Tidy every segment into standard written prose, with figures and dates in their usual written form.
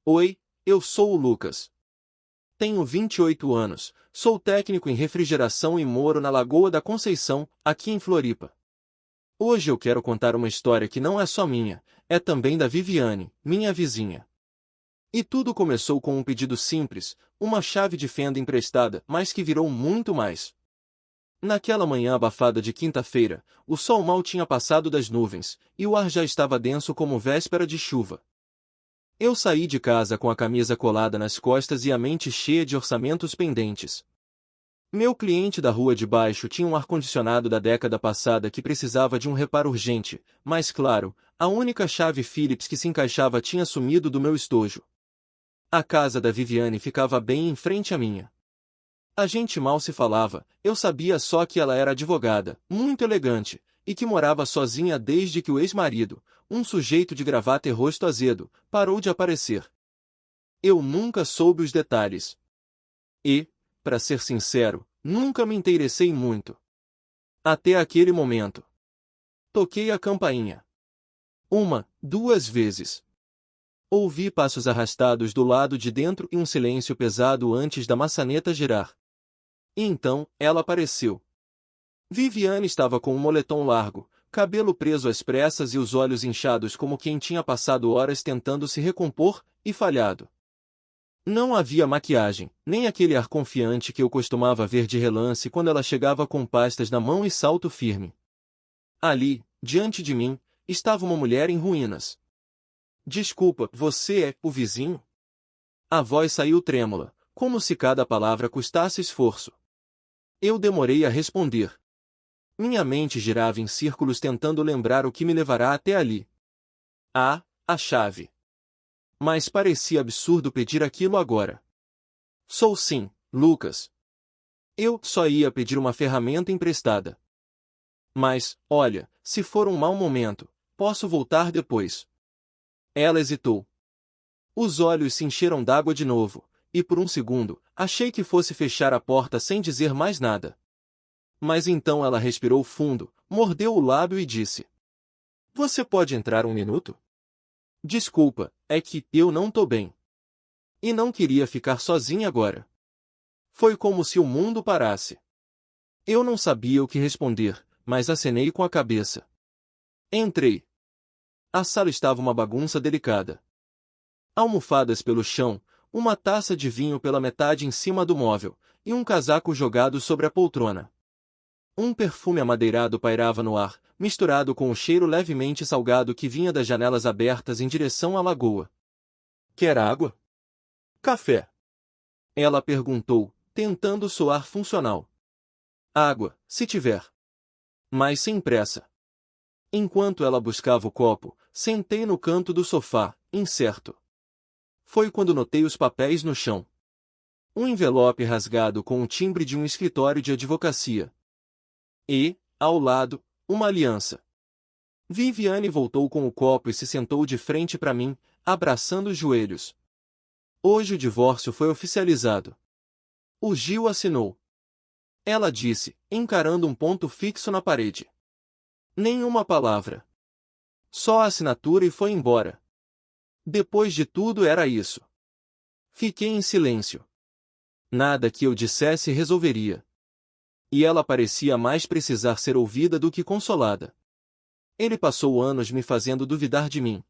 Oi, eu sou o Lucas. Tenho 28 anos, sou técnico em refrigeração e moro na Lagoa da Conceição, aqui em Floripa. Hoje eu quero contar uma história que não é só minha, é também da Viviane, minha vizinha. E tudo começou com um pedido simples, uma chave de fenda emprestada, mas que virou muito mais. Naquela manhã abafada de quinta-feira, o sol mal tinha passado das nuvens, e o ar já estava denso como véspera de chuva. Eu saí de casa com a camisa colada nas costas e a mente cheia de orçamentos pendentes. Meu cliente da rua de baixo tinha um ar-condicionado da década passada que precisava de um reparo urgente, mas claro, a única chave Phillips que se encaixava tinha sumido do meu estojo. A casa da Viviane ficava bem em frente à minha. A gente mal se falava, eu sabia só que ela era advogada, muito elegante, e que morava sozinha desde que o ex-marido, um sujeito de gravata e rosto azedo, parou de aparecer. Eu nunca soube os detalhes. E, para ser sincero, nunca me interessei muito. Até aquele momento. Toquei a campainha. 2 vezes. Ouvi passos arrastados do lado de dentro e um silêncio pesado antes da maçaneta girar. E então, ela apareceu. Viviane estava com um moletom largo, cabelo preso às pressas e os olhos inchados como quem tinha passado horas tentando se recompor, e falhado. Não havia maquiagem, nem aquele ar confiante que eu costumava ver de relance quando ela chegava com pastas na mão e salto firme. Ali, diante de mim, estava uma mulher em ruínas. Desculpa, você é o vizinho? A voz saiu trêmula, como se cada palavra custasse esforço. Eu demorei a responder. Minha mente girava em círculos tentando lembrar o que me levará até ali. A chave. Mas parecia absurdo pedir aquilo agora. Sou sim, Lucas. Eu só ia pedir uma ferramenta emprestada. Mas, olha, se for um mau momento, posso voltar depois. Ela hesitou. Os olhos se encheram d'água de novo, e por um segundo, achei que fosse fechar a porta sem dizer mais nada. Mas então ela respirou fundo, mordeu o lábio e disse: Você pode entrar um minuto? Desculpa, é que eu não tô bem. E não queria ficar sozinha agora. Foi como se o mundo parasse. Eu não sabia o que responder, mas acenei com a cabeça. Entrei. A sala estava uma bagunça delicada. Almofadas pelo chão, uma taça de vinho pela metade em cima do móvel, e um casaco jogado sobre a poltrona. Um perfume amadeirado pairava no ar, misturado com o cheiro levemente salgado que vinha das janelas abertas em direção à lagoa. Quer água? Café? Ela perguntou, tentando soar funcional. Água, se tiver. Mas sem pressa. Enquanto ela buscava o copo, sentei no canto do sofá, incerto. Foi quando notei os papéis no chão. Um envelope rasgado com o timbre de um escritório de advocacia. E, ao lado, uma aliança. Viviane voltou com o copo e se sentou de frente para mim, abraçando os joelhos. Hoje o divórcio foi oficializado. O Gil assinou. Ela disse, encarando um ponto fixo na parede. Nenhuma palavra. Só a assinatura e foi embora. Depois de tudo era isso. Fiquei em silêncio. Nada que eu dissesse resolveria. E ela parecia mais precisar ser ouvida do que consolada. Ele passou anos me fazendo duvidar de mim.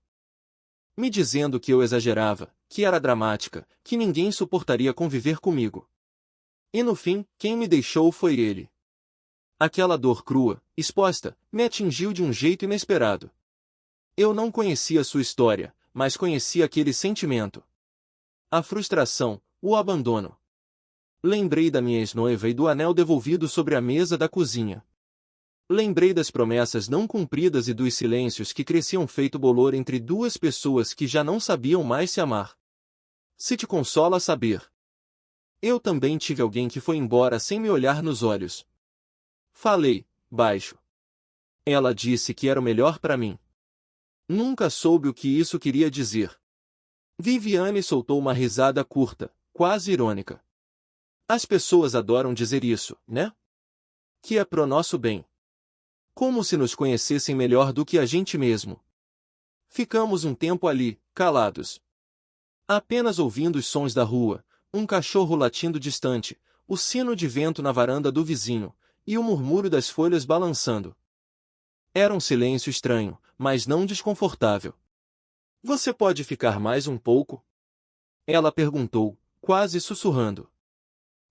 Me dizendo que eu exagerava, que era dramática, que ninguém suportaria conviver comigo. E no fim, quem me deixou foi ele. Aquela dor crua, exposta, me atingiu de um jeito inesperado. Eu não conhecia sua história, mas conhecia aquele sentimento. A frustração, o abandono. Lembrei da minha ex-noiva e do anel devolvido sobre a mesa da cozinha. Lembrei das promessas não cumpridas e dos silêncios que cresciam feito bolor entre duas pessoas que já não sabiam mais se amar. Se te consola saber. Eu também tive alguém que foi embora sem me olhar nos olhos. Falei, baixo. Ela disse que era o melhor para mim. Nunca soube o que isso queria dizer. Viviane soltou uma risada curta, quase irônica. As pessoas adoram dizer isso, né? Que é pro nosso bem. Como se nos conhecessem melhor do que a gente mesmo. Ficamos um tempo ali, calados. Apenas ouvindo os sons da rua, um cachorro latindo distante, o sino de vento na varanda do vizinho, e o murmúrio das folhas balançando. Era um silêncio estranho, mas não desconfortável. Você pode ficar mais um pouco? Ela perguntou, quase sussurrando.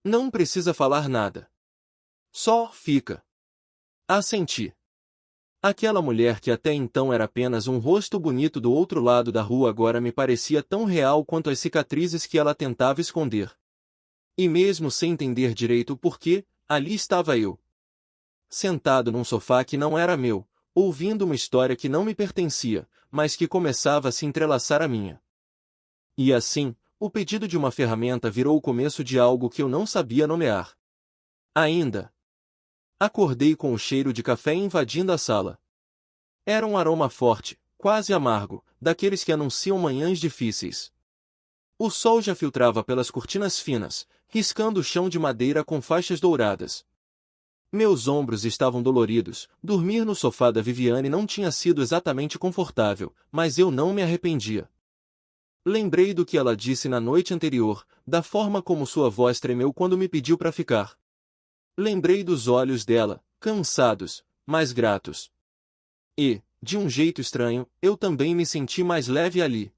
Não precisa falar nada. Só fica. Assenti. Aquela mulher que até então era apenas um rosto bonito do outro lado da rua agora me parecia tão real quanto as cicatrizes que ela tentava esconder. E mesmo sem entender direito o porquê, ali estava eu. Sentado num sofá que não era meu, ouvindo uma história que não me pertencia, mas que começava a se entrelaçar à minha. E assim, o pedido de uma ferramenta virou o começo de algo que eu não sabia nomear. Ainda. Acordei com o cheiro de café invadindo a sala. Era um aroma forte, quase amargo, daqueles que anunciam manhãs difíceis. O sol já filtrava pelas cortinas finas, riscando o chão de madeira com faixas douradas. Meus ombros estavam doloridos, dormir no sofá da Viviane não tinha sido exatamente confortável, mas eu não me arrependia. Lembrei do que ela disse na noite anterior, da forma como sua voz tremeu quando me pediu para ficar. Lembrei dos olhos dela, cansados, mas gratos. E, de um jeito estranho, eu também me senti mais leve ali.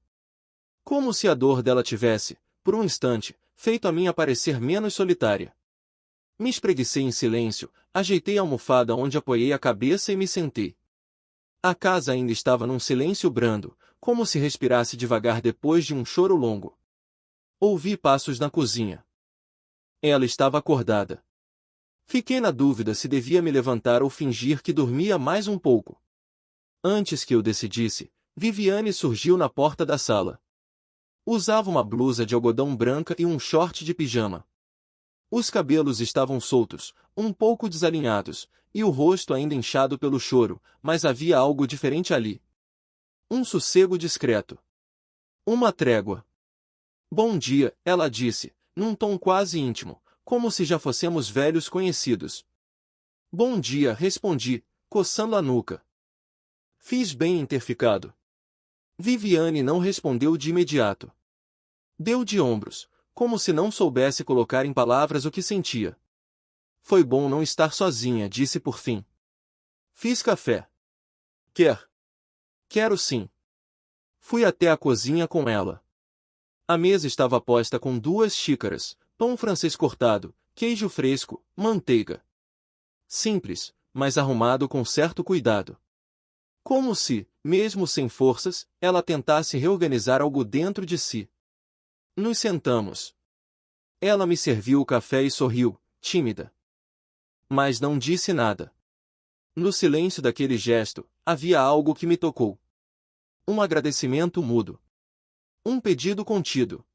Como se a dor dela tivesse, por um instante, feito a mim parecer menos solitária. Me espreguicei em silêncio, ajeitei a almofada onde apoiei a cabeça e me sentei. A casa ainda estava num silêncio brando, como se respirasse devagar depois de um choro longo. Ouvi passos na cozinha. Ela estava acordada. Fiquei na dúvida se devia me levantar ou fingir que dormia mais um pouco. Antes que eu decidisse, Viviane surgiu na porta da sala. Usava uma blusa de algodão branca e um short de pijama. Os cabelos estavam soltos, um pouco desalinhados, e o rosto ainda inchado pelo choro, mas havia algo diferente ali. Um sossego discreto. Uma trégua. Bom dia, ela disse, num tom quase íntimo, como se já fossemos velhos conhecidos. Bom dia, respondi, coçando a nuca. Fiz bem em ter ficado. Viviane não respondeu de imediato. Deu de ombros, como se não soubesse colocar em palavras o que sentia. Foi bom não estar sozinha, disse por fim. Fiz café. Quer? Quero sim. Fui até a cozinha com ela. A mesa estava posta com 2 xícaras, pão francês cortado, queijo fresco, manteiga. Simples, mas arrumado com certo cuidado. Como se, mesmo sem forças, ela tentasse reorganizar algo dentro de si. Nos sentamos. Ela me serviu o café e sorriu, tímida. Mas não disse nada. No silêncio daquele gesto, havia algo que me tocou. Um agradecimento mudo. Um pedido contido.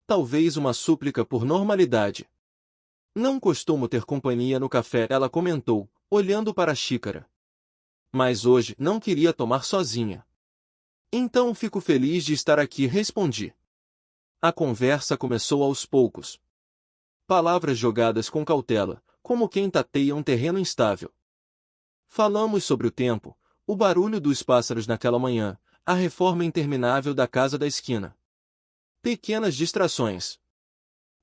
Talvez uma súplica por normalidade. Não costumo ter companhia no café, ela comentou, olhando para a xícara. Mas hoje não queria tomar sozinha. Então fico feliz de estar aqui, respondi. A conversa começou aos poucos. Palavras jogadas com cautela, como quem tateia um terreno instável. Falamos sobre o tempo, o barulho dos pássaros naquela manhã, a reforma interminável da casa da esquina. Pequenas distrações.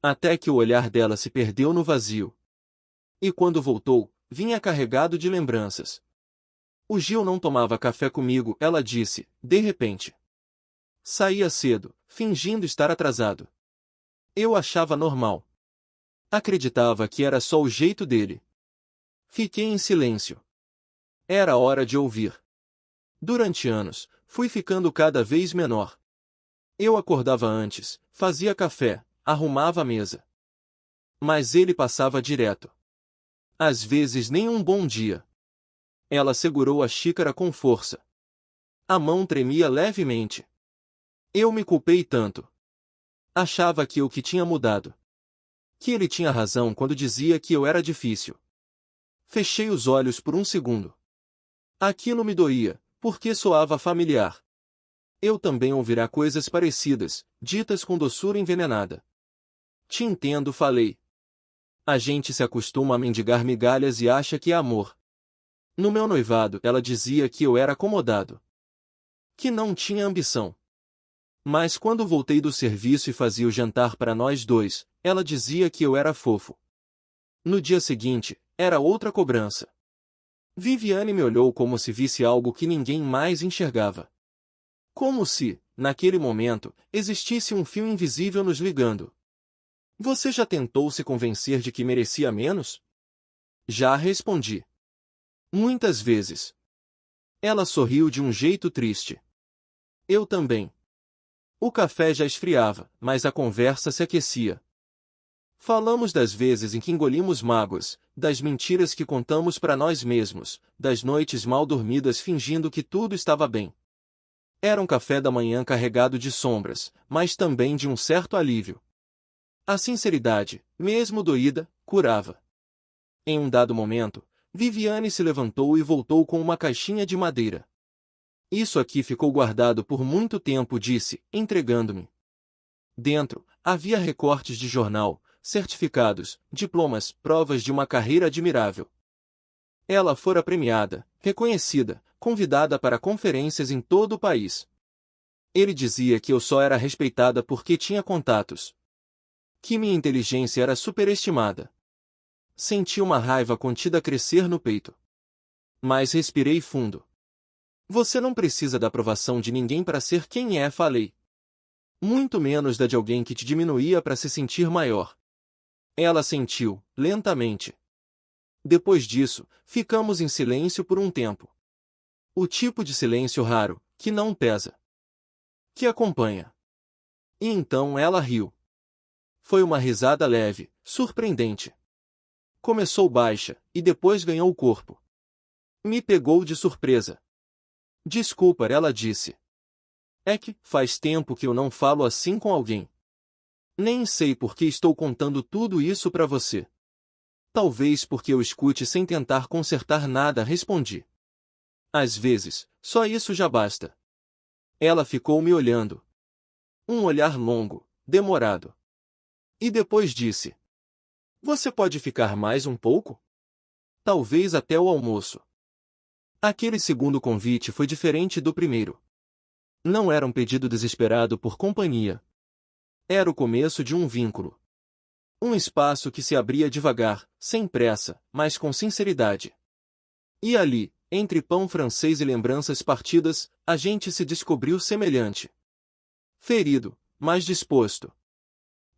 Até que o olhar dela se perdeu no vazio. E quando voltou, vinha carregado de lembranças. O Gil não tomava café comigo, ela disse, de repente. Saía cedo, fingindo estar atrasado. Eu achava normal. Acreditava que era só o jeito dele. Fiquei em silêncio. Era hora de ouvir. Durante anos, fui ficando cada vez menor. Eu acordava antes, fazia café, arrumava a mesa. Mas ele passava direto. Às vezes nem um bom dia. Ela segurou a xícara com força. A mão tremia levemente. Eu me culpei tanto. Achava que eu que tinha mudado. Que ele tinha razão quando dizia que eu era difícil. Fechei os olhos por um segundo. Aquilo me doía, porque soava familiar. Eu também ouvirá coisas parecidas, ditas com doçura envenenada. Te entendo, falei. A gente se acostuma a mendigar migalhas e acha que é amor. No meu noivado, ela dizia que eu era acomodado. Que não tinha ambição. Mas quando voltei do serviço e fazia o jantar para nós dois, ela dizia que eu era fofo. No dia seguinte, era outra cobrança. Viviane me olhou como se visse algo que ninguém mais enxergava. Como se, naquele momento, existisse um fio invisível nos ligando. Você já tentou se convencer de que merecia menos? Já respondi. Muitas vezes. Ela sorriu de um jeito triste. Eu também. O café já esfriava, mas a conversa se aquecia. Falamos das vezes em que engolimos mágoas, das mentiras que contamos para nós mesmos, das noites mal dormidas fingindo que tudo estava bem. Era um café da manhã carregado de sombras, mas também de um certo alívio. A sinceridade, mesmo doída, curava. Em um dado momento, Viviane se levantou e voltou com uma caixinha de madeira. Isso aqui ficou guardado por muito tempo, disse, entregando-me. Dentro, havia recortes de jornal, certificados, diplomas, provas de uma carreira admirável. Ela fora premiada, reconhecida, convidada para conferências em todo o país. Ele dizia que eu só era respeitada porque tinha contatos. Que minha inteligência era superestimada. Senti uma raiva contida crescer no peito. Mas respirei fundo. Você não precisa da aprovação de ninguém para ser quem é, falei. Muito menos da de alguém que te diminuía para se sentir maior. Ela sentiu, lentamente. Depois disso, ficamos em silêncio por um tempo. O tipo de silêncio raro, que não pesa. Que acompanha. E então ela riu. Foi uma risada leve, surpreendente. Começou baixa, e depois ganhou o corpo. Me pegou de surpresa. Desculpa, ela disse. É que faz tempo que eu não falo assim com alguém. Nem sei por que estou contando tudo isso para você. Talvez porque eu escute sem tentar consertar nada, respondi. Às vezes, só isso já basta. Ela ficou me olhando. Um olhar longo, demorado. E depois disse. Você pode ficar mais um pouco? Talvez até o almoço. Aquele segundo convite foi diferente do primeiro. Não era um pedido desesperado por companhia. Era o começo de um vínculo. Um espaço que se abria devagar, sem pressa, mas com sinceridade. E ali, entre pão francês e lembranças partidas, a gente se descobriu semelhante. Ferido, mas disposto.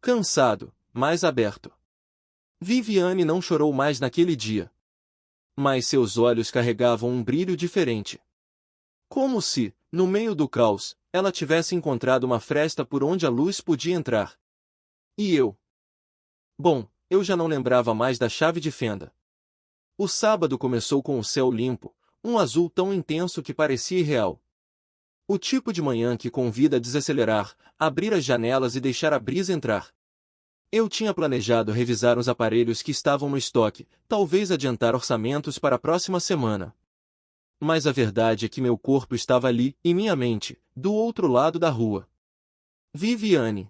Cansado, mas aberto. Viviane não chorou mais naquele dia. Mas seus olhos carregavam um brilho diferente. Como se, no meio do caos, ela tivesse encontrado uma fresta por onde a luz podia entrar. E eu? Bom, eu já não lembrava mais da chave de fenda. O sábado começou com o céu limpo, um azul tão intenso que parecia irreal. O tipo de manhã que convida a desacelerar, abrir as janelas e deixar a brisa entrar. Eu tinha planejado revisar os aparelhos que estavam no estoque, talvez adiantar orçamentos para a próxima semana. Mas a verdade é que meu corpo estava ali, e minha mente, do outro lado da rua. Viviane.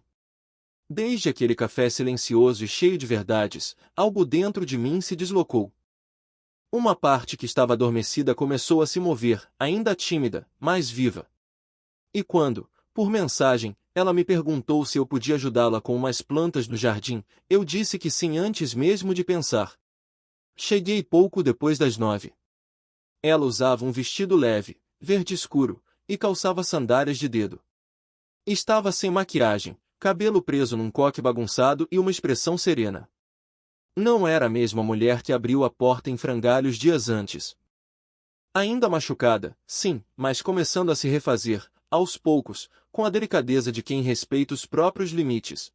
Desde aquele café silencioso e cheio de verdades, algo dentro de mim se deslocou. Uma parte que estava adormecida começou a se mover, ainda tímida, mas viva. E quando, por mensagem, ela me perguntou se eu podia ajudá-la com umas plantas no jardim, eu disse que sim antes mesmo de pensar. Cheguei pouco depois das 9. Ela usava um vestido leve, verde escuro, e calçava sandálias de dedo. Estava sem maquiagem, cabelo preso num coque bagunçado e uma expressão serena. Não era a mesma mulher que abriu a porta em frangalhos dias antes. Ainda machucada, sim, mas começando a se refazer, aos poucos, com a delicadeza de quem respeita os próprios limites.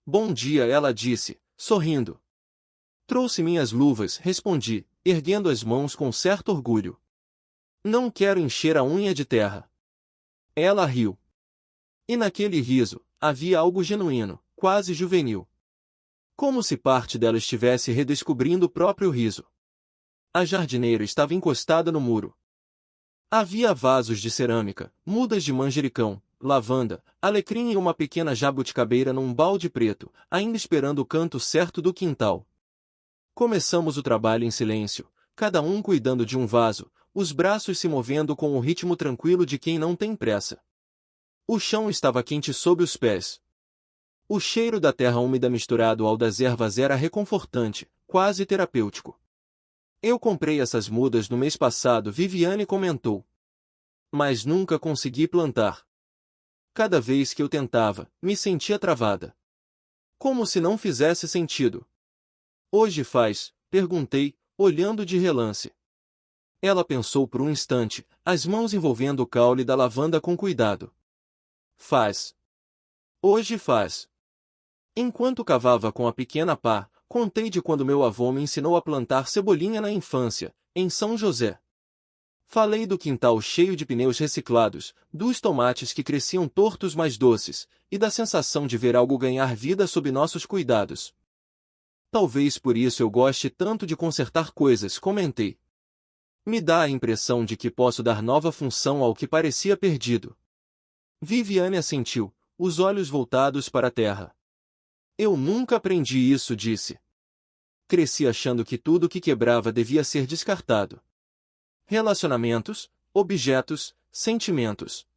Bom dia, ela disse, sorrindo. Trouxe minhas luvas, respondi, erguendo as mãos com certo orgulho. Não quero encher a unha de terra. Ela riu. E naquele riso, havia algo genuíno, quase juvenil. Como se parte dela estivesse redescobrindo o próprio riso. A jardineira estava encostada no muro. Havia vasos de cerâmica, mudas de manjericão, lavanda, alecrim e uma pequena jabuticabeira num balde preto, ainda esperando o canto certo do quintal. Começamos o trabalho em silêncio, cada um cuidando de um vaso, os braços se movendo com o ritmo tranquilo de quem não tem pressa. O chão estava quente sob os pés. O cheiro da terra úmida misturado ao das ervas era reconfortante, quase terapêutico. Eu comprei essas mudas no mês passado, Viviane comentou. Mas nunca consegui plantar. Cada vez que eu tentava, me sentia travada. Como se não fizesse sentido. Hoje faz? Perguntei, olhando de relance. Ela pensou por um instante, as mãos envolvendo o caule da lavanda com cuidado. Faz. Hoje faz. Enquanto cavava com a pequena pá, contei de quando meu avô me ensinou a plantar cebolinha na infância, em São José. Falei do quintal cheio de pneus reciclados, dos tomates que cresciam tortos mais doces, e da sensação de ver algo ganhar vida sob nossos cuidados. Talvez por isso eu goste tanto de consertar coisas, comentei. Me dá a impressão de que posso dar nova função ao que parecia perdido. Viviane assentiu, os olhos voltados para a terra. Eu nunca aprendi isso, disse. Cresci achando que tudo que quebrava devia ser descartado. Relacionamentos, objetos, sentimentos.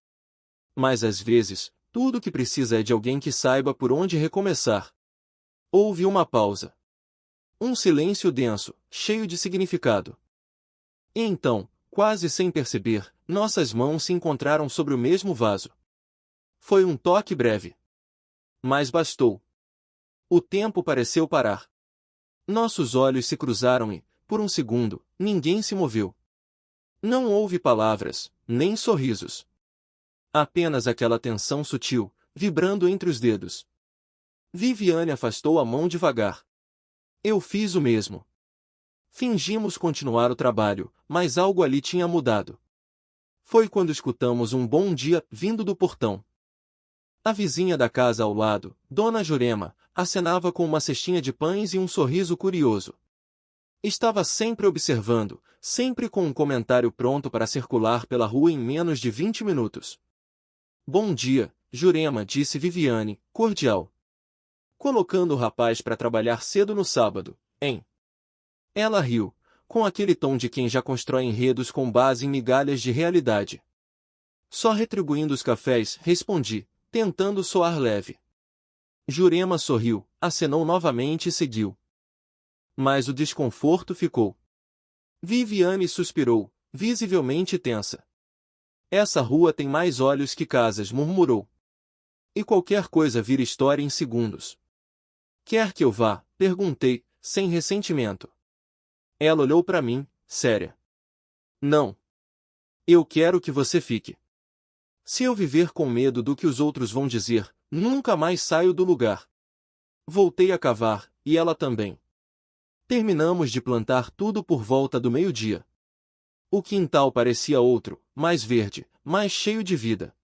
Mas às vezes, tudo o que precisa é de alguém que saiba por onde recomeçar. Houve uma pausa. Um silêncio denso, cheio de significado. E então, quase sem perceber, nossas mãos se encontraram sobre o mesmo vaso. Foi um toque breve. Mas bastou. O tempo pareceu parar. Nossos olhos se cruzaram e, por um segundo, ninguém se moveu. Não houve palavras, nem sorrisos. Apenas aquela tensão sutil, vibrando entre os dedos. Viviane afastou a mão devagar. Eu fiz o mesmo. Fingimos continuar o trabalho, mas algo ali tinha mudado. Foi quando escutamos um bom dia vindo do portão. A vizinha da casa ao lado, Dona Jurema, acenava com uma cestinha de pães e um sorriso curioso. Estava sempre observando, sempre com um comentário pronto para circular pela rua em menos de 20 minutos. Bom dia, Jurema, disse Viviane, cordial. Colocando o rapaz para trabalhar cedo no sábado, hein? Ela riu, com aquele tom de quem já constrói enredos com base em migalhas de realidade. Só retribuindo os cafés, respondi, tentando soar leve. Jurema sorriu, acenou novamente e seguiu. Mas o desconforto ficou. Viviane suspirou, visivelmente tensa. Essa rua tem mais olhos que casas, murmurou. E qualquer coisa vira história em segundos. Quer que eu vá? Perguntei, sem ressentimento. Ela olhou para mim, séria. Não. Eu quero que você fique. Se eu viver com medo do que os outros vão dizer, nunca mais saio do lugar. Voltei a cavar, e ela também. Terminamos de plantar tudo por volta do meio-dia. O quintal parecia outro, mais verde, mais cheio de vida.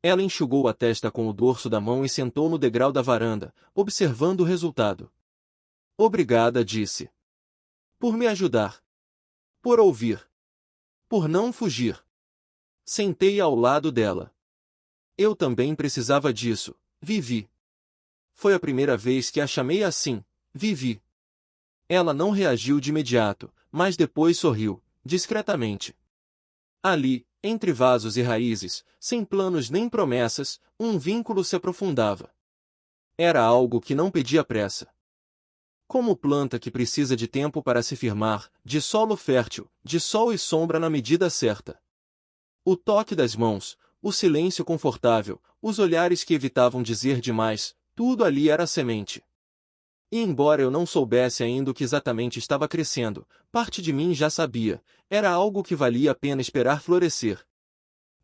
Ela enxugou a testa com o dorso da mão e sentou no degrau da varanda, observando o resultado. Obrigada, disse. Por me ajudar. Por ouvir. Por não fugir. Sentei ao lado dela. Eu também precisava disso, Vivi. Foi a primeira vez que a chamei assim, Vivi. Ela não reagiu de imediato, mas depois sorriu, discretamente. Ali, entre vasos e raízes, sem planos nem promessas, um vínculo se aprofundava. Era algo que não pedia pressa. Como planta que precisa de tempo para se firmar, de solo fértil, de sol e sombra na medida certa. O toque das mãos, o silêncio confortável, os olhares que evitavam dizer demais, tudo ali era semente. E embora eu não soubesse ainda o que exatamente estava crescendo, parte de mim já sabia, era algo que valia a pena esperar florescer.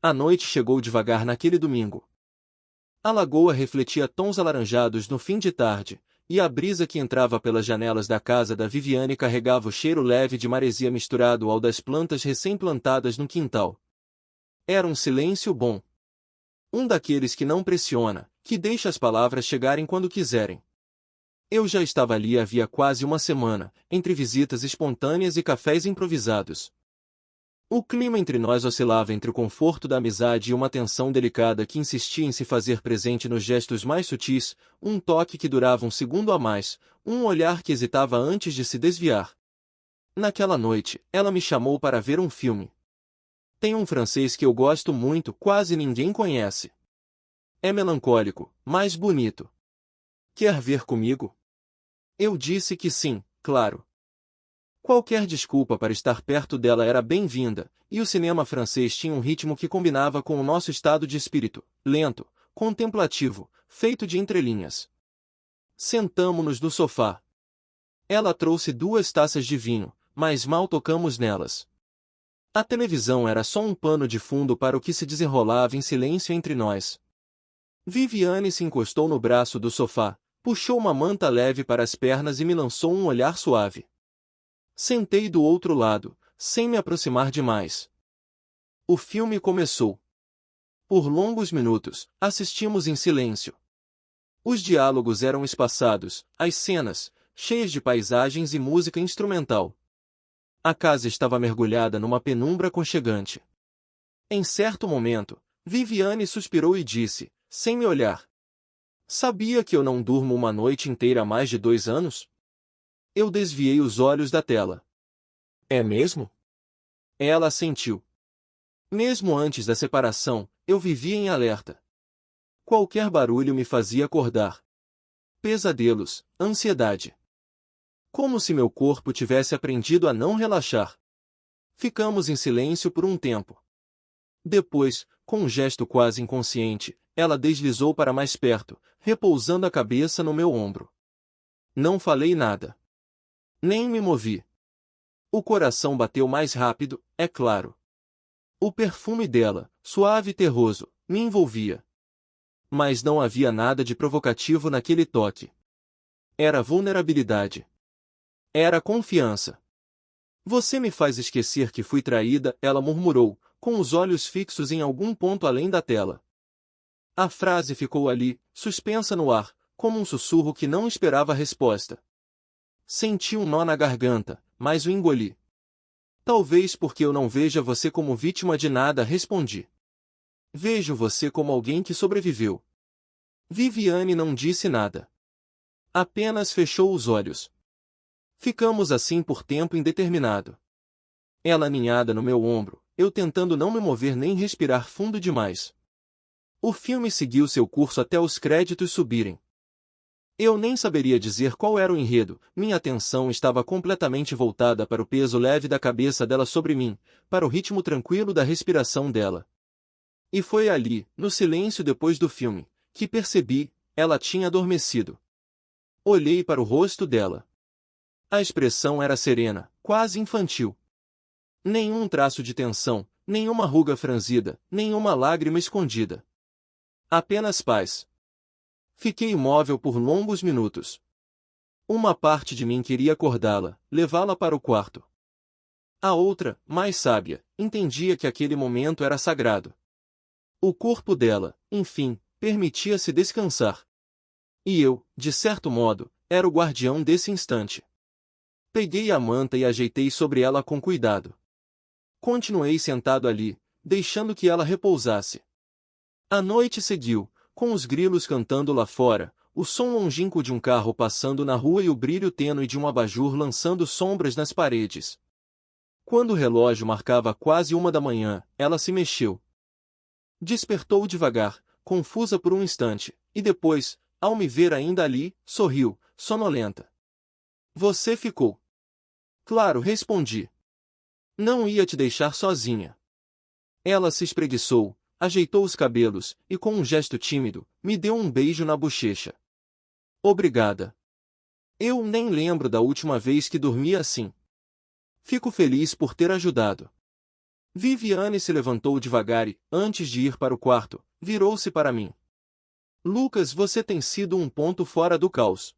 A noite chegou devagar naquele domingo. A lagoa refletia tons alaranjados no fim de tarde, e a brisa que entrava pelas janelas da casa da Viviane carregava o cheiro leve de maresia misturado ao das plantas recém-plantadas no quintal. Era um silêncio bom. Um daqueles que não pressiona, que deixa as palavras chegarem quando quiserem. Eu já estava ali havia quase uma semana, entre visitas espontâneas e cafés improvisados. O clima entre nós oscilava entre o conforto da amizade e uma tensão delicada que insistia em se fazer presente nos gestos mais sutis, um toque que durava um segundo a mais, um olhar que hesitava antes de se desviar. Naquela noite, ela me chamou para ver um filme. Tem um francês que eu gosto muito, quase ninguém conhece. É melancólico, mas bonito. Quer ver comigo? Eu disse que sim, claro. Qualquer desculpa para estar perto dela era bem-vinda, e o cinema francês tinha um ritmo que combinava com o nosso estado de espírito, lento, contemplativo, feito de entrelinhas. Sentamo-nos no sofá. Ela trouxe 2 taças de vinho, mas mal tocamos nelas. A televisão era só um pano de fundo para o que se desenrolava em silêncio entre nós. Viviane se encostou no braço do sofá, puxou uma manta leve para as pernas e me lançou um olhar suave. Sentei do outro lado, sem me aproximar demais. O filme começou. Por longos minutos, assistimos em silêncio. Os diálogos eram espaçados, as cenas, cheias de paisagens e música instrumental. A casa estava mergulhada numa penumbra aconchegante. Em certo momento, Viviane suspirou e disse, sem me olhar: Sabia que eu não durmo uma noite inteira há mais de 2 anos? Eu desviei os olhos da tela. É mesmo? Ela assentiu. Mesmo antes da separação, eu vivia em alerta. Qualquer barulho me fazia acordar. Pesadelos, ansiedade. Como se meu corpo tivesse aprendido a não relaxar. Ficamos em silêncio por um tempo. Depois, com um gesto quase inconsciente, ela deslizou para mais perto, repousando a cabeça no meu ombro. Não falei nada. Nem me movi. O coração bateu mais rápido, é claro. O perfume dela, suave e terroso, me envolvia. Mas não havia nada de provocativo naquele toque. Era vulnerabilidade. Era confiança. Você me faz esquecer que fui traída, ela murmurou, com os olhos fixos em algum ponto além da tela. A frase ficou ali, suspensa no ar, como um sussurro que não esperava resposta. Senti um nó na garganta, mas o engoli. Talvez porque eu não veja você como vítima de nada, respondi. Vejo você como alguém que sobreviveu. Viviane não disse nada. Apenas fechou os olhos. Ficamos assim por tempo indeterminado. Ela aninhada no meu ombro, eu tentando não me mover nem respirar fundo demais. O filme seguiu seu curso até os créditos subirem. Eu nem saberia dizer qual era o enredo, minha atenção estava completamente voltada para o peso leve da cabeça dela sobre mim, para o ritmo tranquilo da respiração dela. E foi ali, no silêncio depois do filme, que percebi, ela tinha adormecido. Olhei para o rosto dela. A expressão era serena, quase infantil. Nenhum traço de tensão, nenhuma ruga franzida, nenhuma lágrima escondida. Apenas paz. Fiquei imóvel por longos minutos. Uma parte de mim queria acordá-la, levá-la para o quarto. A outra, mais sábia, entendia que aquele momento era sagrado. O corpo dela, enfim, permitia-se descansar. E eu, de certo modo, era o guardião desse instante. Peguei a manta e ajeitei sobre ela com cuidado. Continuei sentado ali, deixando que ela repousasse. A noite seguiu, com os grilos cantando lá fora, o som longínquo de um carro passando na rua e o brilho tênue de um abajur lançando sombras nas paredes. Quando o relógio marcava quase 1 da manhã, ela se mexeu. Despertou devagar, confusa por um instante, e depois, ao me ver ainda ali, sorriu, sonolenta. Você ficou? Claro, respondi. Não ia te deixar sozinha. Ela se espreguiçou, ajeitou os cabelos, e com um gesto tímido, me deu um beijo na bochecha. Obrigada. Eu nem lembro da última vez que dormi assim. Fico feliz por ter ajudado. Viviane se levantou devagar e, antes de ir para o quarto, virou-se para mim. Lucas, você tem sido um ponto fora do caos.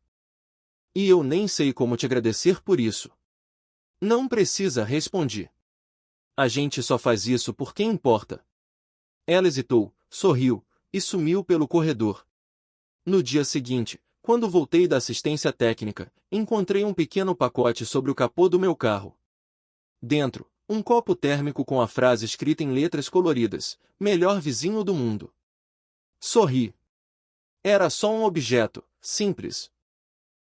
E eu nem sei como te agradecer por isso. Não precisa, respondi. A gente só faz isso por quem importa. Ela hesitou, sorriu, e sumiu pelo corredor. No dia seguinte, quando voltei da assistência técnica, encontrei um pequeno pacote sobre o capô do meu carro. Dentro, um copo térmico com a frase escrita em letras coloridas: melhor vizinho do mundo. Sorri. Era só um objeto, simples.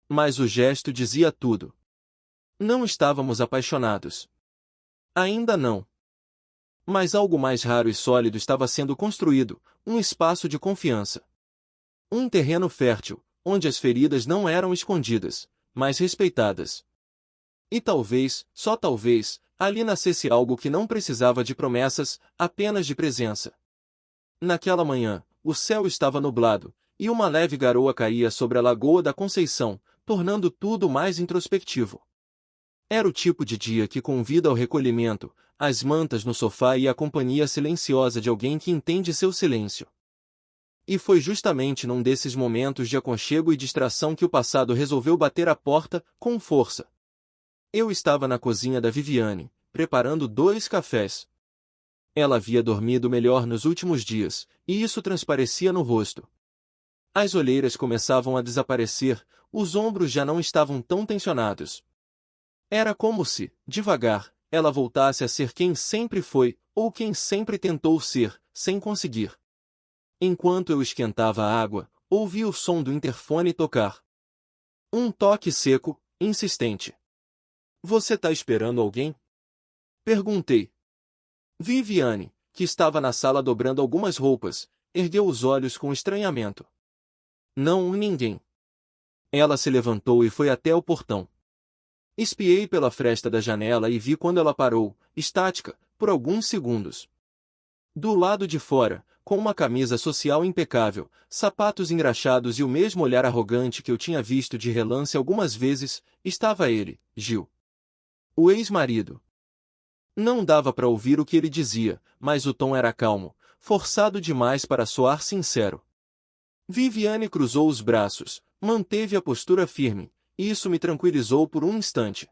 Mas o gesto dizia tudo. Não estávamos apaixonados. Ainda não. Mas algo mais raro e sólido estava sendo construído, um espaço de confiança. Um terreno fértil, onde as feridas não eram escondidas, mas respeitadas. E talvez, só talvez, ali nascesse algo que não precisava de promessas, apenas de presença. Naquela manhã, o céu estava nublado, e uma leve garoa caía sobre a Lagoa da Conceição, tornando tudo mais introspectivo. Era o tipo de dia que convida ao recolhimento, as mantas no sofá e a companhia silenciosa de alguém que entende seu silêncio. E foi justamente num desses momentos de aconchego e distração que o passado resolveu bater a porta, com força. Eu estava na cozinha da Viviane, preparando 2 cafés. Ela havia dormido melhor nos últimos dias, e isso transparecia no rosto. As olheiras começavam a desaparecer, os ombros já não estavam tão tensionados. Era como se, devagar, ela voltasse a ser quem sempre foi, ou quem sempre tentou ser, sem conseguir. Enquanto eu esquentava a água, ouvi o som do interfone tocar. Um toque seco, insistente. Você tá esperando alguém? Perguntei. Viviane, que estava na sala dobrando algumas roupas, ergueu os olhos com estranhamento. Não, ninguém. Ela se levantou e foi até o portão. Espiei pela fresta da janela e vi quando ela parou, estática, por alguns segundos. Do lado de fora, com uma camisa social impecável, sapatos engraxados e o mesmo olhar arrogante que eu tinha visto de relance algumas vezes, estava ele, Gil. O ex-marido. Não dava para ouvir o que ele dizia, mas o tom era calmo, forçado demais para soar sincero. Viviane cruzou os braços, manteve a postura firme, e isso me tranquilizou por um instante.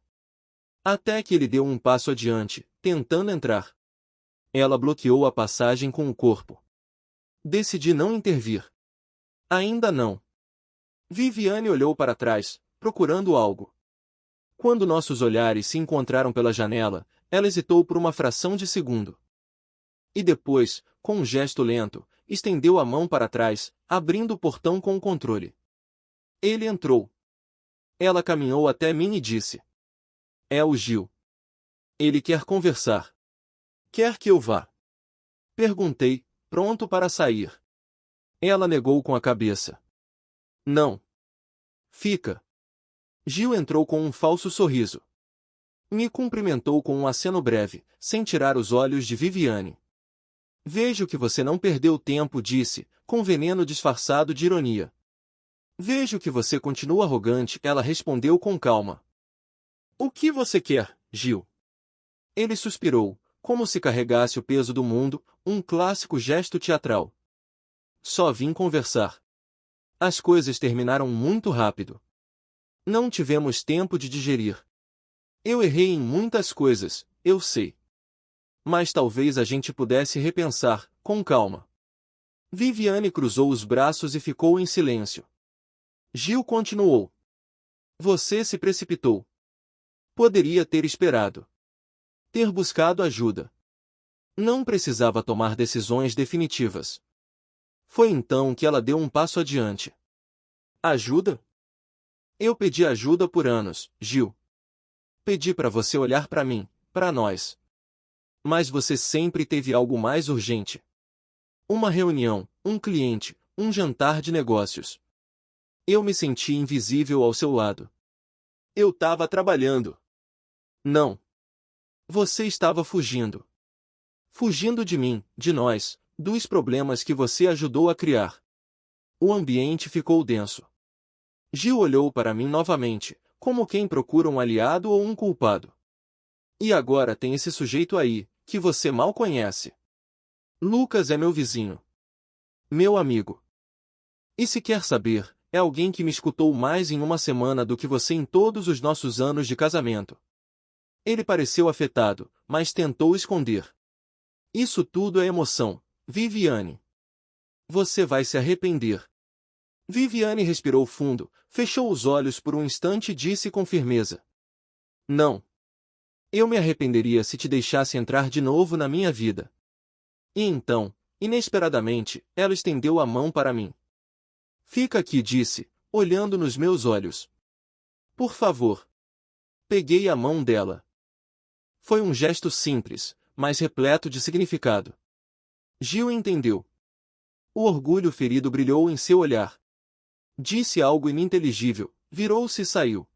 Até que ele deu um passo adiante, tentando entrar. Ela bloqueou a passagem com o corpo. Decidi não intervir. Ainda não. Viviane olhou para trás, procurando algo. Quando nossos olhares se encontraram pela janela, ela hesitou por uma fração de segundo. E depois, com um gesto lento, estendeu a mão para trás, abrindo o portão com o controle. Ele entrou. Ela caminhou até mim e disse: É o Gil. Ele quer conversar. Quer que eu vá? Perguntei, pronto para sair. Ela negou com a cabeça. Não. Fica. Gil entrou com um falso sorriso. Me cumprimentou com um aceno breve, sem tirar os olhos de Viviane. Vejo que você não perdeu tempo, disse, com veneno disfarçado de ironia. Vejo que você continua arrogante, ela respondeu com calma. O que você quer, Gil? Ele suspirou, como se carregasse o peso do mundo, um clássico gesto teatral. Só vim conversar. As coisas terminaram muito rápido. Não tivemos tempo de digerir. Eu errei em muitas coisas, eu sei. Mas talvez a gente pudesse repensar, com calma. Viviane cruzou os braços e ficou em silêncio. Gil continuou. Você se precipitou. Poderia ter esperado. Ter buscado ajuda. Não precisava tomar decisões definitivas. Foi então que ela deu um passo adiante. Ajuda? Eu pedi ajuda por anos, Gil. Pedi para você olhar para mim, para nós. Mas você sempre teve algo mais urgente. Uma reunião, um cliente, um jantar de negócios. Eu me senti invisível ao seu lado. Eu estava trabalhando. Não. Você estava fugindo. Fugindo de mim, de nós, dos problemas que você ajudou a criar. O ambiente ficou denso. Gil olhou para mim novamente, como quem procura um aliado ou um culpado. E agora tem esse sujeito aí, que você mal conhece. Lucas é meu vizinho. Meu amigo. E se quer saber, é alguém que me escutou mais em uma semana do que você em todos os nossos anos de casamento. Ele pareceu afetado, mas tentou esconder. Isso tudo é emoção, Viviane. Você vai se arrepender. Viviane respirou fundo, fechou os olhos por um instante e disse com firmeza. Não. Eu me arrependeria se te deixasse entrar de novo na minha vida. E então, inesperadamente, ela estendeu a mão para mim. Fica aqui, disse, olhando nos meus olhos. Por favor. Peguei a mão dela. Foi um gesto simples, mas repleto de significado. Gil entendeu. O orgulho ferido brilhou em seu olhar. Disse algo ininteligível, virou-se e saiu.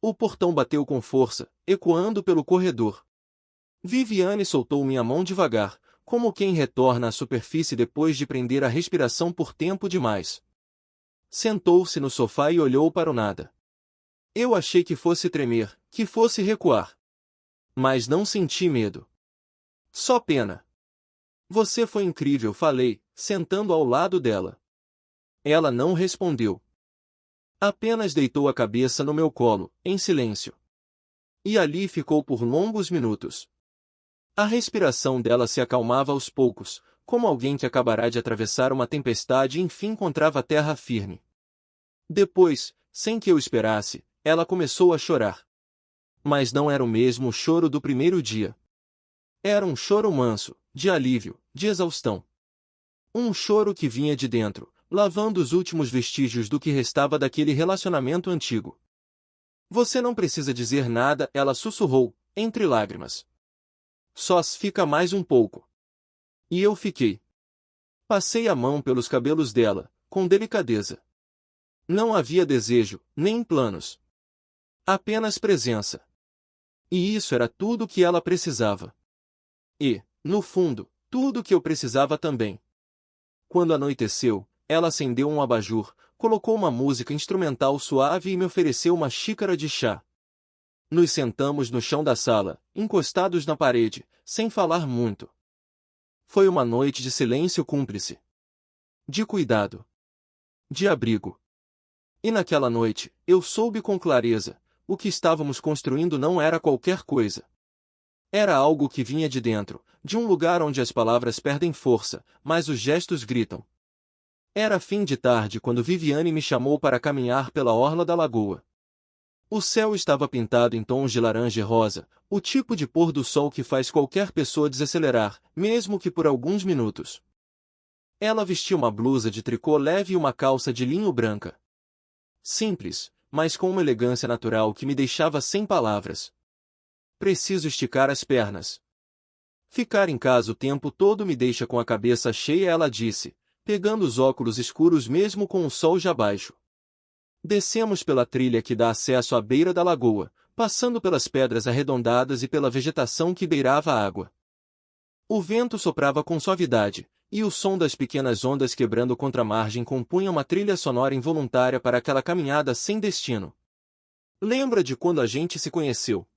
O portão bateu com força, ecoando pelo corredor. Viviane soltou minha mão devagar, como quem retorna à superfície depois de prender a respiração por tempo demais. Sentou-se no sofá e olhou para o nada. Eu achei que fosse tremer, que fosse recuar. Mas não senti medo. Só pena. Você foi incrível, falei, sentando ao lado dela. Ela não respondeu. Apenas deitou a cabeça no meu colo, em silêncio. E ali ficou por longos minutos. A respiração dela se acalmava aos poucos, como alguém que acabará de atravessar uma tempestade e enfim encontrava terra firme. Depois, sem que eu esperasse, ela começou a chorar. Mas não era o mesmo choro do primeiro dia. Era um choro manso, de alívio, de exaustão. Um choro que vinha de dentro, lavando os últimos vestígios do que restava daquele relacionamento antigo. Você não precisa dizer nada, ela sussurrou, entre lágrimas. Só fica mais um pouco. E eu fiquei. Passei a mão pelos cabelos dela, com delicadeza. Não havia desejo, nem planos. Apenas presença. E isso era tudo o que ela precisava. E, no fundo, tudo o que eu precisava também. Quando anoiteceu, ela acendeu um abajur, colocou uma música instrumental suave e me ofereceu uma xícara de chá. Nos sentamos no chão da sala, encostados na parede, sem falar muito. Foi uma noite de silêncio cúmplice. De cuidado. De abrigo. E naquela noite, eu soube com clareza, o que estávamos construindo não era qualquer coisa. Era algo que vinha de dentro, de um lugar onde as palavras perdem força, mas os gestos gritam. Era fim de tarde quando Viviane me chamou para caminhar pela orla da lagoa. O céu estava pintado em tons de laranja e rosa, o tipo de pôr do sol que faz qualquer pessoa desacelerar, mesmo que por alguns minutos. Ela vestia uma blusa de tricô leve e uma calça de linho branca. Simples, mas com uma elegância natural que me deixava sem palavras. Preciso esticar as pernas. Ficar em casa o tempo todo me deixa com a cabeça cheia, ela disse, pegando os óculos escuros mesmo com o sol já baixo. Descemos pela trilha que dá acesso à beira da lagoa, passando pelas pedras arredondadas e pela vegetação que beirava a água. O vento soprava com suavidade, e o som das pequenas ondas quebrando contra a margem compunha uma trilha sonora involuntária para aquela caminhada sem destino. Lembra de quando a gente se conheceu?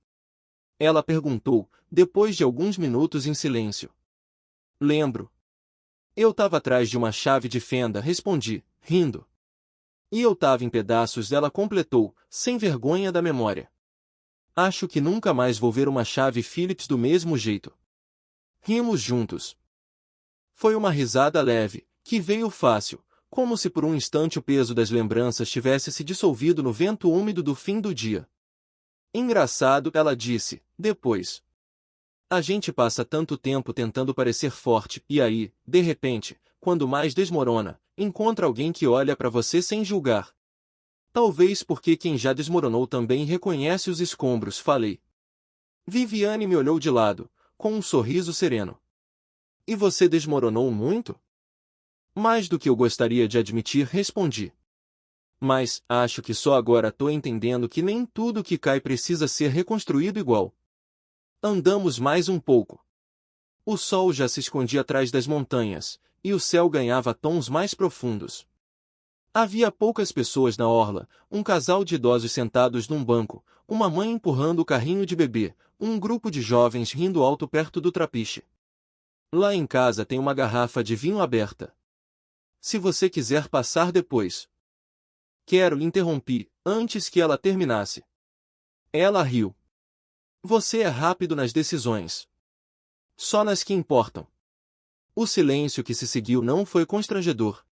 Ela perguntou, depois de alguns minutos em silêncio. Lembro. Eu estava atrás de uma chave de fenda, respondi, rindo. E eu estava em pedaços, ela completou, sem vergonha da memória. Acho que nunca mais vou ver uma chave Phillips do mesmo jeito. Rimos juntos. Foi uma risada leve, que veio fácil, como se por um instante o peso das lembranças tivesse se dissolvido no vento úmido do fim do dia. Engraçado, ela disse, depois. A gente passa tanto tempo tentando parecer forte, e aí, de repente, quando mais desmorona, encontra alguém que olha para você sem julgar. Talvez porque quem já desmoronou também reconhece os escombros, falei. Viviane me olhou de lado, com um sorriso sereno. E você desmoronou muito? Mais do que eu gostaria de admitir, respondi. Mas, acho que só agora tô entendendo que nem tudo que cai precisa ser reconstruído igual. Andamos mais um pouco. O sol já se escondia atrás das montanhas, e o céu ganhava tons mais profundos. Havia poucas pessoas na orla, um casal de idosos sentados num banco, uma mãe empurrando o carrinho de bebê, um grupo de jovens rindo alto perto do trapiche. Lá em casa tem uma garrafa de vinho aberta. Se você quiser passar depois. Quero, interrompi, antes que ela terminasse. Ela riu. Você é rápido nas decisões. Só nas que importam. O silêncio que se seguiu não foi constrangedor.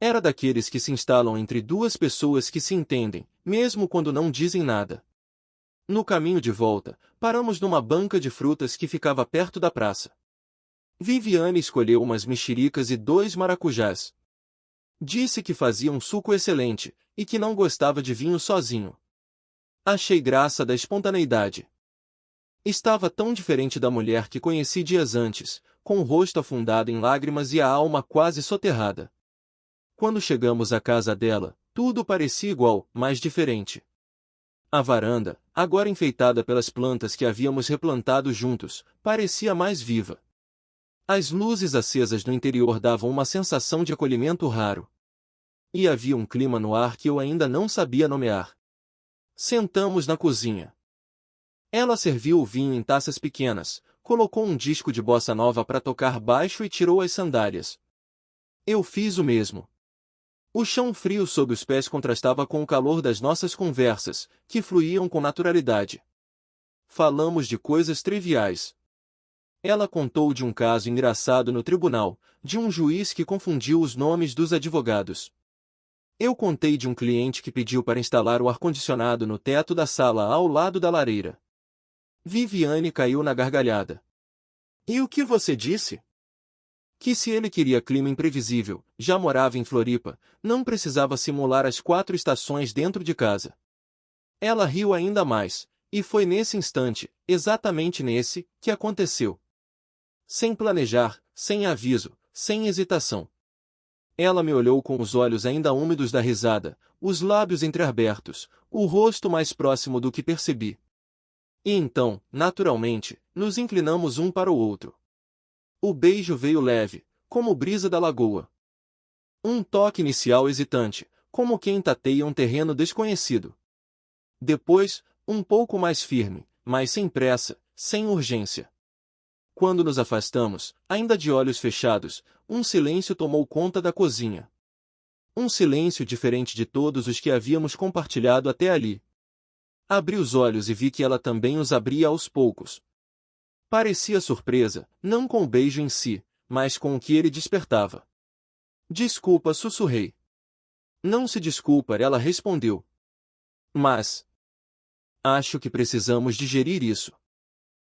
Era daqueles que se instalam entre duas pessoas que se entendem, mesmo quando não dizem nada. No caminho de volta, paramos numa banca de frutas que ficava perto da praça. Viviane escolheu umas mexericas e 2 maracujás. Disse que fazia um suco excelente, e que não gostava de vinho sozinho. Achei graça da espontaneidade. Estava tão diferente da mulher que conheci dias antes, com o rosto afundado em lágrimas e a alma quase soterrada. Quando chegamos à casa dela, tudo parecia igual, mas diferente. A varanda, agora enfeitada pelas plantas que havíamos replantado juntos, parecia mais viva. As luzes acesas no interior davam uma sensação de acolhimento raro. E havia um clima no ar que eu ainda não sabia nomear. Sentamos na cozinha. Ela serviu o vinho em taças pequenas, colocou um disco de bossa nova para tocar baixo e tirou as sandálias. Eu fiz o mesmo. O chão frio sob os pés contrastava com o calor das nossas conversas, que fluíam com naturalidade. Falamos de coisas triviais. Ela contou de um caso engraçado no tribunal, de um juiz que confundiu os nomes dos advogados. Eu contei de um cliente que pediu para instalar o ar-condicionado no teto da sala ao lado da lareira. Viviane caiu na gargalhada. E o que você disse? Que se ele queria clima imprevisível, já morava em Floripa, não precisava simular as 4 estações dentro de casa. Ela riu ainda mais, e foi nesse instante, exatamente nesse, que aconteceu. Sem planejar, sem aviso, sem hesitação. Ela me olhou com os olhos ainda úmidos da risada, os lábios entreabertos, o rosto mais próximo do que percebi. E então, naturalmente, nos inclinamos um para o outro. O beijo veio leve, como brisa da lagoa. Um toque inicial hesitante, como quem tateia um terreno desconhecido. Depois, um pouco mais firme, mas sem pressa, sem urgência. Quando nos afastamos, ainda de olhos fechados, um silêncio tomou conta da cozinha. Um silêncio diferente de todos os que havíamos compartilhado até ali. Abri os olhos e vi que ela também os abria aos poucos. Parecia surpresa, não com o beijo em si, mas com o que ele despertava. Desculpa, sussurrei. Não se desculpa, ela respondeu. Mas acho que precisamos digerir isso.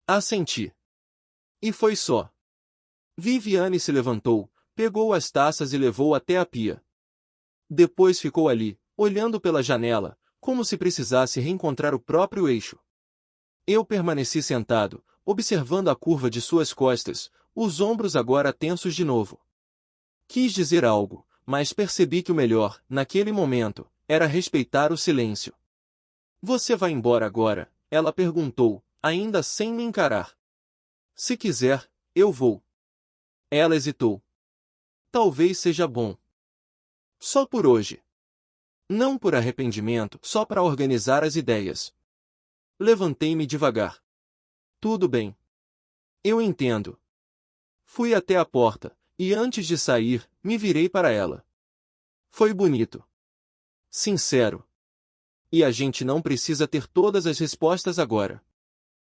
Assenti. E foi só. Viviane se levantou, pegou as taças e levou até a pia. Depois ficou ali, olhando pela janela, como se precisasse reencontrar o próprio eixo. Eu permaneci sentado, observando a curva de suas costas, os ombros agora tensos de novo. Quis dizer algo, mas percebi que o melhor, naquele momento, era respeitar o silêncio. Você vai embora agora? Ela perguntou, ainda sem me encarar. Se quiser, eu vou. Ela hesitou. Talvez seja bom. Só por hoje. Não por arrependimento, só para organizar as ideias. Levantei-me devagar. Tudo bem. Eu entendo. Fui até a porta, e antes de sair, me virei para ela. Foi bonito. Sincero. E a gente não precisa ter todas as respostas agora.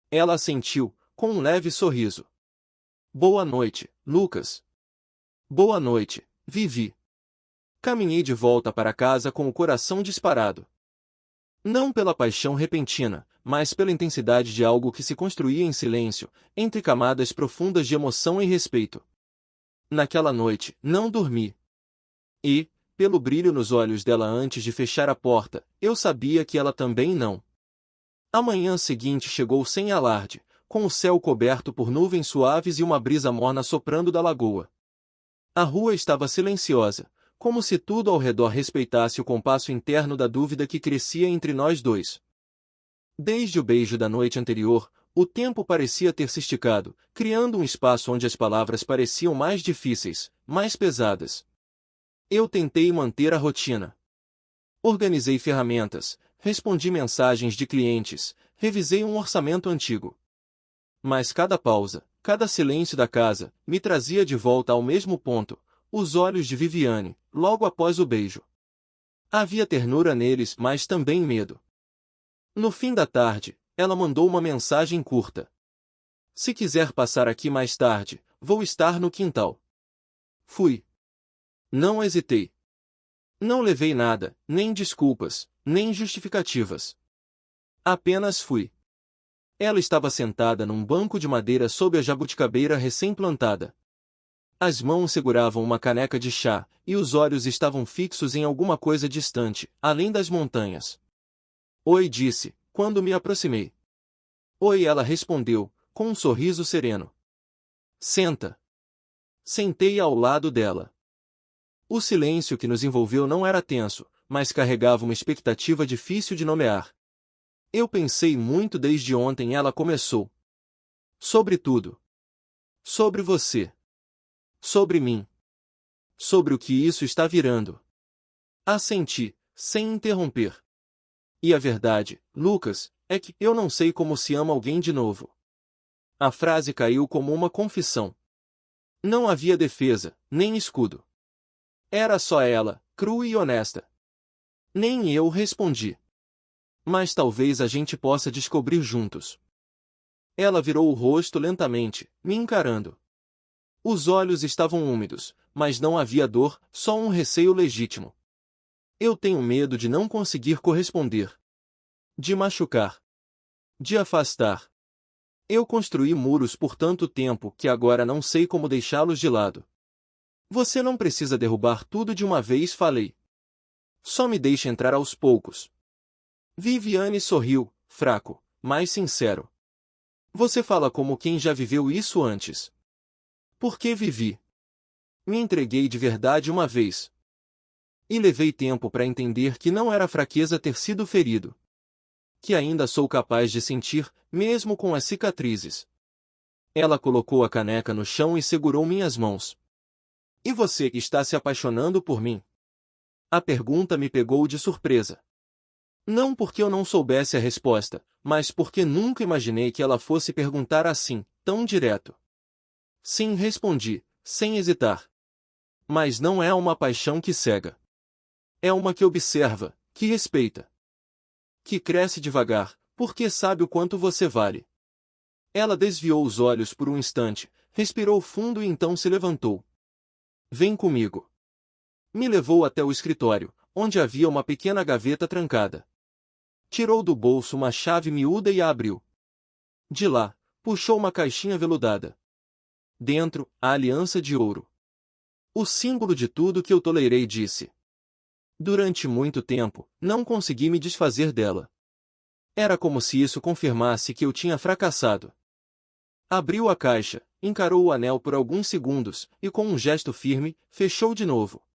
Ela assentiu, com um leve sorriso. Boa noite, Lucas. Boa noite, Vivi. Caminhei de volta para casa com o coração disparado. Não pela paixão repentina, mas pela intensidade de algo que se construía em silêncio, entre camadas profundas de emoção e respeito. Naquela noite, não dormi. E, pelo brilho nos olhos dela antes de fechar a porta, eu sabia que ela também não. A manhã seguinte chegou sem alarde, com o céu coberto por nuvens suaves e uma brisa morna soprando da lagoa. A rua estava silenciosa, como se tudo ao redor respeitasse o compasso interno da dúvida que crescia entre nós dois. Desde o beijo da noite anterior, o tempo parecia ter se esticado, criando um espaço onde as palavras pareciam mais difíceis, mais pesadas. Eu tentei manter a rotina. Organizei ferramentas, respondi mensagens de clientes, revisei um orçamento antigo. Mas cada pausa, cada silêncio da casa, me trazia de volta ao mesmo ponto, os olhos de Viviane, logo após o beijo. Havia ternura neles, mas também medo. No fim da tarde, ela mandou uma mensagem curta. Se quiser passar aqui mais tarde, vou estar no quintal. Fui. Não hesitei. Não levei nada, nem desculpas, nem justificativas. Apenas fui. Ela estava sentada num banco de madeira sob a jabuticabeira recém-plantada. As mãos seguravam uma caneca de chá, e os olhos estavam fixos em alguma coisa distante, além das montanhas. Oi, disse, quando me aproximei. Oi, ela respondeu, com um sorriso sereno. Senta. Sentei ao lado dela. O silêncio que nos envolveu não era tenso, mas carregava uma expectativa difícil de nomear. Eu pensei muito desde ontem, ela começou. Sobre tudo. Sobre você. Sobre mim. Sobre o que isso está virando. Assenti, sem interromper. E a verdade, Lucas, é que eu não sei como se ama alguém de novo. A frase caiu como uma confissão. Não havia defesa, nem escudo. Era só ela, crua e honesta. Nem eu respondi. Mas talvez a gente possa descobrir juntos. Ela virou o rosto lentamente, me encarando. Os olhos estavam úmidos, mas não havia dor, só um receio legítimo. Eu tenho medo de não conseguir corresponder. De machucar. De afastar. Eu construí muros por tanto tempo que agora não sei como deixá-los de lado. Você não precisa derrubar tudo de uma vez, falei. Só me deixe entrar aos poucos. Viviane sorriu, fraco, mas sincero. Você fala como quem já viveu isso antes. Por que vivi? Me entreguei de verdade uma vez. E levei tempo para entender que não era fraqueza ter sido ferido. Que ainda sou capaz de sentir, mesmo com as cicatrizes. Ela colocou a caneca no chão e segurou minhas mãos. E você está se apaixonando por mim? A pergunta me pegou de surpresa. Não porque eu não soubesse a resposta, mas porque nunca imaginei que ela fosse perguntar assim, tão direto. Sim, respondi, sem hesitar. Mas não é uma paixão que cega. É uma que observa, que respeita. Que cresce devagar, porque sabe o quanto você vale. Ela desviou os olhos por um instante, respirou fundo e então se levantou. Vem comigo. Me levou até o escritório, onde havia uma pequena gaveta trancada. Tirou do bolso uma chave miúda e a abriu. De lá, puxou uma caixinha veludada. Dentro, a aliança de ouro. O símbolo de tudo que eu tolerei, disse. Durante muito tempo, não consegui me desfazer dela. Era como se isso confirmasse que eu tinha fracassado. Abriu a caixa, encarou o anel por alguns segundos, e com um gesto firme, fechou de novo.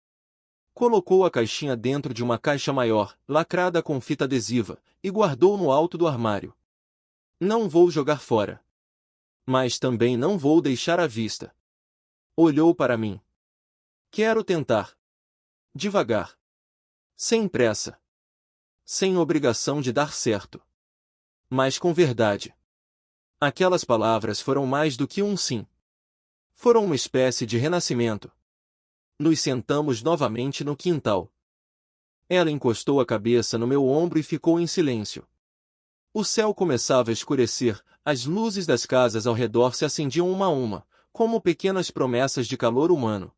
Colocou a caixinha dentro de uma caixa maior, lacrada com fita adesiva, e guardou no alto do armário. Não vou jogar fora. Mas também não vou deixar à vista. Olhou para mim. Quero tentar. Devagar. Sem pressa. Sem obrigação de dar certo. Mas com verdade. Aquelas palavras foram mais do que um sim. Foram uma espécie de renascimento. Nos sentamos novamente no quintal. Ela encostou a cabeça no meu ombro e ficou em silêncio. O céu começava a escurecer, as luzes das casas ao redor se acendiam uma a uma, como pequenas promessas de calor humano.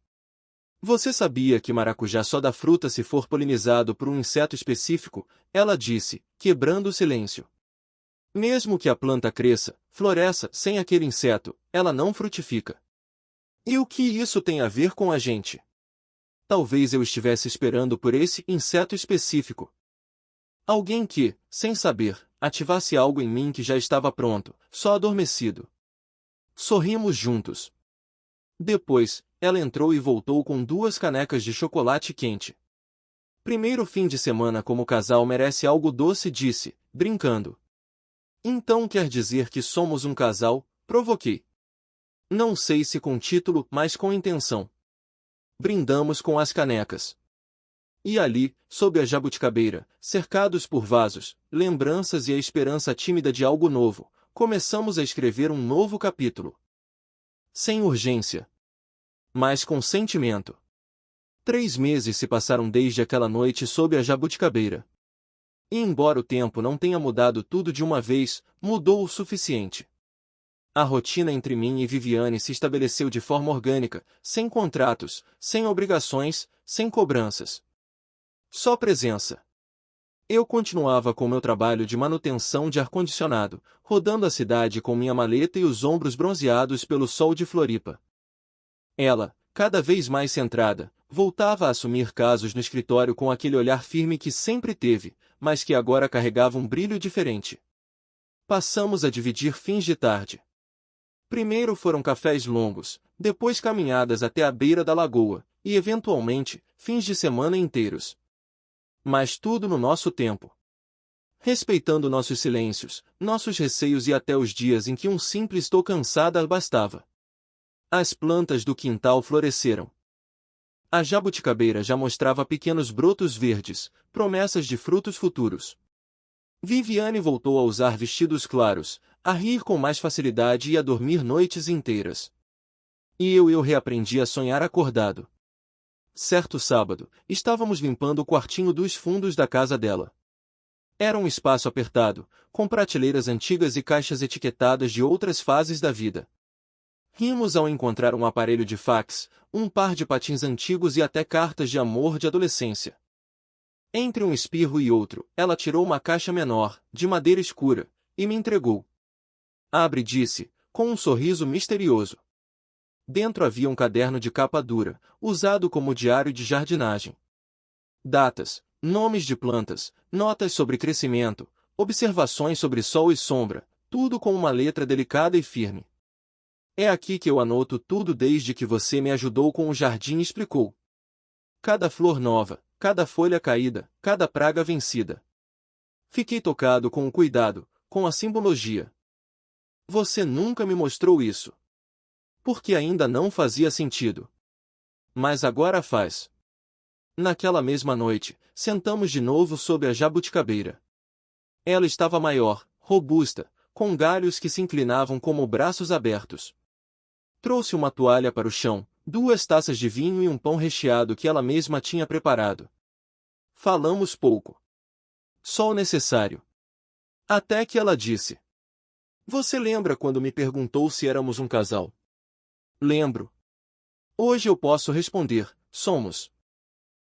Você sabia que maracujá só dá fruta se for polinizado por um inseto específico? Ela disse, quebrando o silêncio. Mesmo que a planta cresça, floresça, sem aquele inseto, ela não frutifica. E o que isso tem a ver com a gente? Talvez eu estivesse esperando por esse inseto específico. Alguém que, sem saber, ativasse algo em mim que já estava pronto, só adormecido. Sorrimos juntos. Depois, ela entrou e voltou com 2 canecas de chocolate quente. Primeiro fim de semana como casal merece algo doce, disse, brincando. Então quer dizer que somos um casal? Provoquei. Não sei se com título, mas com intenção. Brindamos com as canecas. E ali, sob a jabuticabeira, cercados por vasos, lembranças e a esperança tímida de algo novo, começamos a escrever um novo capítulo. Sem urgência. Mas com sentimento. 3 meses se passaram desde aquela noite sob a jabuticabeira. E embora o tempo não tenha mudado tudo de uma vez, mudou o suficiente. A rotina entre mim e Viviane se estabeleceu de forma orgânica, sem contratos, sem obrigações, sem cobranças. Só presença. Eu continuava com meu trabalho de manutenção de ar-condicionado, rodando a cidade com minha maleta e os ombros bronzeados pelo sol de Floripa. Ela, cada vez mais centrada, voltava a assumir casos no escritório com aquele olhar firme que sempre teve, mas que agora carregava um brilho diferente. Passamos a dividir fins de tarde. Primeiro foram cafés longos, depois caminhadas até a beira da lagoa, e eventualmente, fins de semana inteiros. Mas tudo no nosso tempo. Respeitando nossos silêncios, nossos receios e até os dias em que um simples "tô cansada" bastava. As plantas do quintal floresceram. A jabuticabeira já mostrava pequenos brotos verdes, promessas de frutos futuros. Viviane voltou a usar vestidos claros, a rir com mais facilidade e a dormir noites inteiras. E eu reaprendi a sonhar acordado. Certo sábado, estávamos limpando o quartinho dos fundos da casa dela. Era um espaço apertado, com prateleiras antigas e caixas etiquetadas de outras fases da vida. Rimos ao encontrar um aparelho de fax, um par de patins antigos e até cartas de amor de adolescência. Entre um espirro e outro, ela tirou uma caixa menor, de madeira escura, e me entregou. Abre, disse, com um sorriso misterioso. Dentro havia um caderno de capa dura, usado como diário de jardinagem. Datas, nomes de plantas, notas sobre crescimento, observações sobre sol e sombra, tudo com uma letra delicada e firme. É aqui que eu anoto tudo desde que você me ajudou com o jardim, explicou. Cada flor nova, cada folha caída, cada praga vencida. Fiquei tocado com o cuidado, com a simbologia. Você nunca me mostrou isso. Porque ainda não fazia sentido. Mas agora faz. Naquela mesma noite, sentamos de novo sob a jabuticabeira. Ela estava maior, robusta, com galhos que se inclinavam como braços abertos. Trouxe uma toalha para o chão, 2 taças de vinho e um pão recheado que ela mesma tinha preparado. Falamos pouco. Só o necessário. Até que ela disse: Você lembra quando me perguntou se éramos um casal? Lembro. Hoje eu posso responder: somos.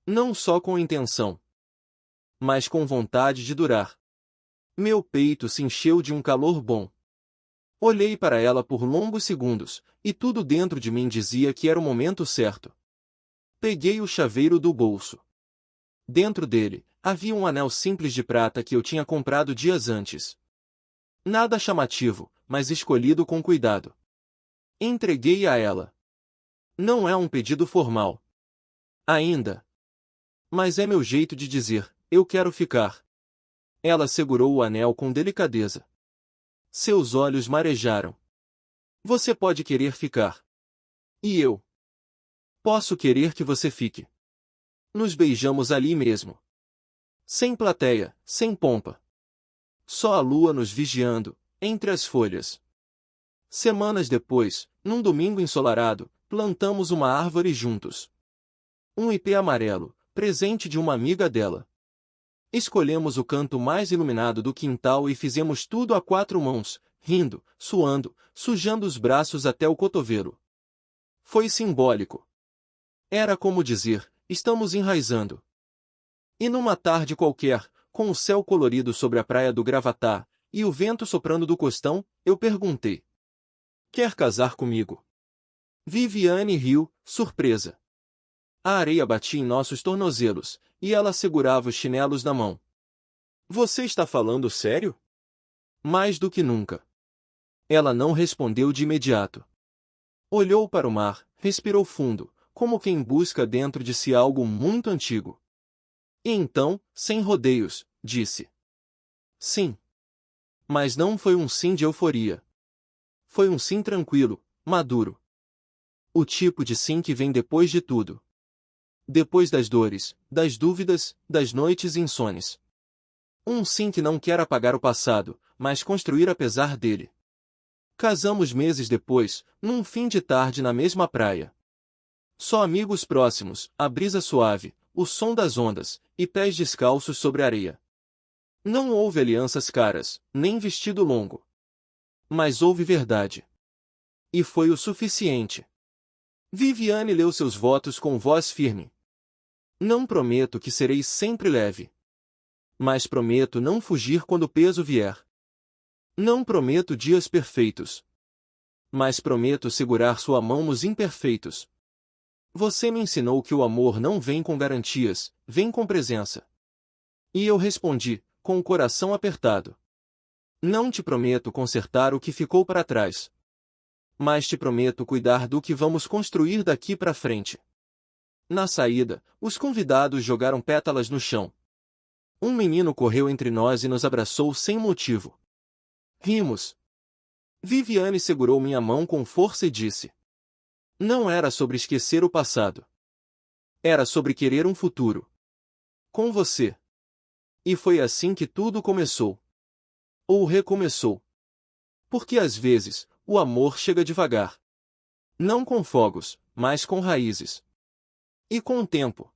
Não só com intenção, mas com vontade de durar. Meu peito se encheu de um calor bom. Olhei para ela por longos segundos, e tudo dentro de mim dizia que era o momento certo. Peguei o chaveiro do bolso. Dentro dele, havia um anel simples de prata que eu tinha comprado dias antes. Nada chamativo, mas escolhido com cuidado. Entreguei a ela. Não é um pedido formal. Ainda. Mas é meu jeito de dizer: eu quero ficar. Ela segurou o anel com delicadeza. Seus olhos marejaram. Você pode querer ficar. E eu? Posso querer que você fique. Nos beijamos ali mesmo. Sem plateia, sem pompa. Só a lua nos vigiando, entre as folhas. Semanas depois, num domingo ensolarado, plantamos uma árvore juntos. Um ipê amarelo, presente de uma amiga dela. Escolhemos o canto mais iluminado do quintal e fizemos tudo a 4 mãos, rindo, suando, sujando os braços até o cotovelo. Foi simbólico. Era como dizer: estamos enraizando. E numa tarde qualquer, com o céu colorido sobre a praia do Gravatá, e o vento soprando do costão, eu perguntei: Quer casar comigo? Viviane riu, surpresa. A areia batia em nossos tornozelos, e ela segurava os chinelos na mão. Você está falando sério? Mais do que nunca. Ela não respondeu de imediato. Olhou para o mar, respirou fundo, como quem busca dentro de si algo muito antigo. E então, sem rodeios, disse: Sim. Mas não foi um sim de euforia. Foi um sim tranquilo, maduro. O tipo de sim que vem depois de tudo. Depois das dores, das dúvidas, das noites insones. Um sim que não quer apagar o passado, mas construir apesar dele. Casamos meses depois, num fim de tarde na mesma praia. Só amigos próximos, a brisa suave, o som das ondas, e pés descalços sobre a areia. Não houve alianças caras, nem vestido longo. Mas houve verdade. E foi o suficiente. Viviane leu seus votos com voz firme. Não prometo que serei sempre leve. Mas prometo não fugir quando o peso vier. Não prometo dias perfeitos. Mas prometo segurar sua mão nos imperfeitos. Você me ensinou que o amor não vem com garantias, vem com presença. E eu respondi, com o coração apertado: Não te prometo consertar o que ficou para trás. Mas te prometo cuidar do que vamos construir daqui para frente. Na saída, os convidados jogaram pétalas no chão. Um menino correu entre nós e nos abraçou sem motivo. Rimos. Viviane segurou minha mão com força e disse: não era sobre esquecer o passado. Era sobre querer um futuro. Com você. E foi assim que tudo começou. Ou recomeçou. Porque às vezes, o amor chega devagar. Não com fogos, mas com raízes. E com o tempo,